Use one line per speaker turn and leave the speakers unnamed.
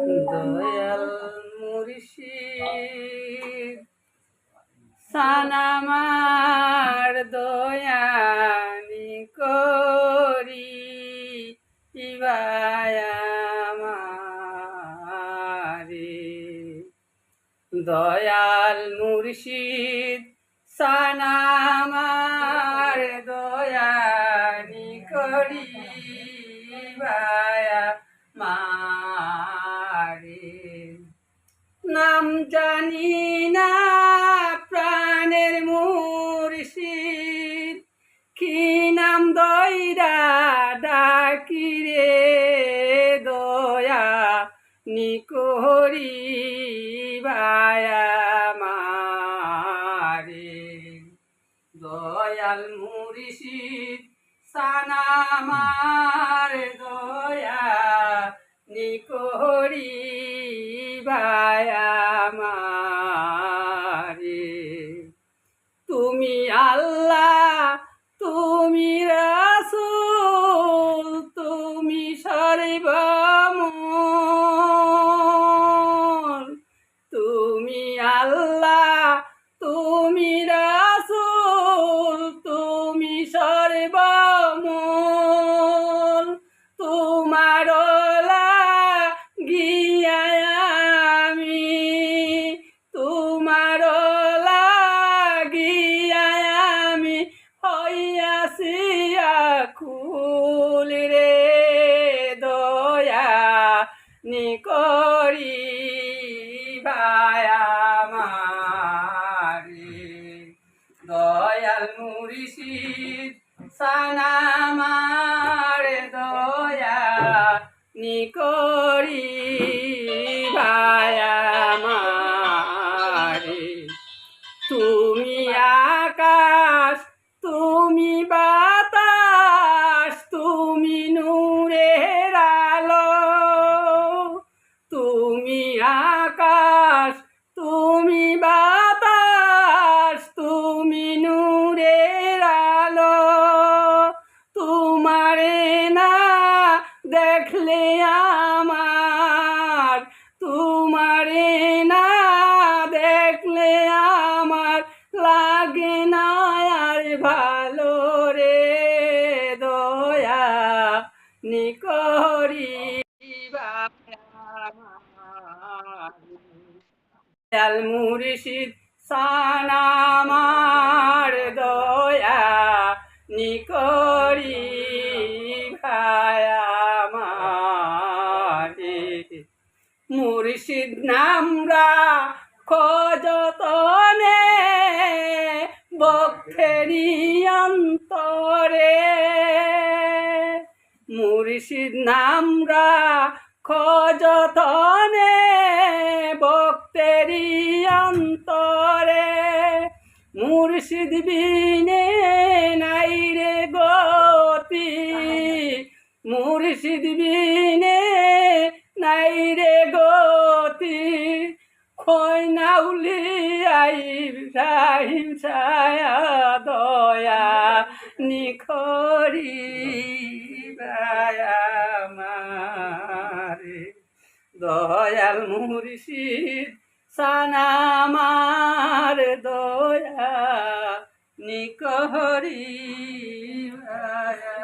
দয়াল মুর্শিদ সানামার দয়ানি করি ইবায়ামারে দয়াল মুর্শিদ সানামার দয়ানি করি ইবায়ামারে নাম জানি না প্রাণের মুর্শিদ কি নাম দয়রা ডাকি রে দয়া নিকরি ভায়ামারে দয়াল মুর্শিদ সানামার দয়া নিকরি ভায়ামারে তুমি আল্লাহ তুমি রাসূল তুমি সর্বমূল তুমি আল্লাহ তুমি রাসূল তুমি সর্বমূল তোমার লাগিয়া আমি তোমার লাগিয়া আমি হইয়াছি আকুল রে দয়া নিকরি ভায়ামারে দয়াল মুর্শিদ সানামার দয়া নিকরি ভায়ামারে তুমি আকাশ তুমি বাতাস তুমি নূরের আলো তুমি আকাশ তুমি বাতাস তুমি নূরের আলো তোমারে না দেখলে আমার তোমারে না দেখলে আমার লাগে না আর ভালো রে দয়া নিকরি দয়াল মুর্শিদ সানামার দয়া নিকরি ভায়ামারে মুর্শিদ নামরা খযতনে বক্ষেরি অন্তরে মুর্শিদ নামরা খযতনে বক্তেরি অন্তরে মুর্শিদ বিনে নাই রে গতি মুর্শিদ বিনে নাই রে গতি খৈনাউলি আইব্রাহিম ছায়া দয়া নিখরি ভায়ামারে দয়াল মুর্শিদ সানামার দয়া নিকরি ভায়া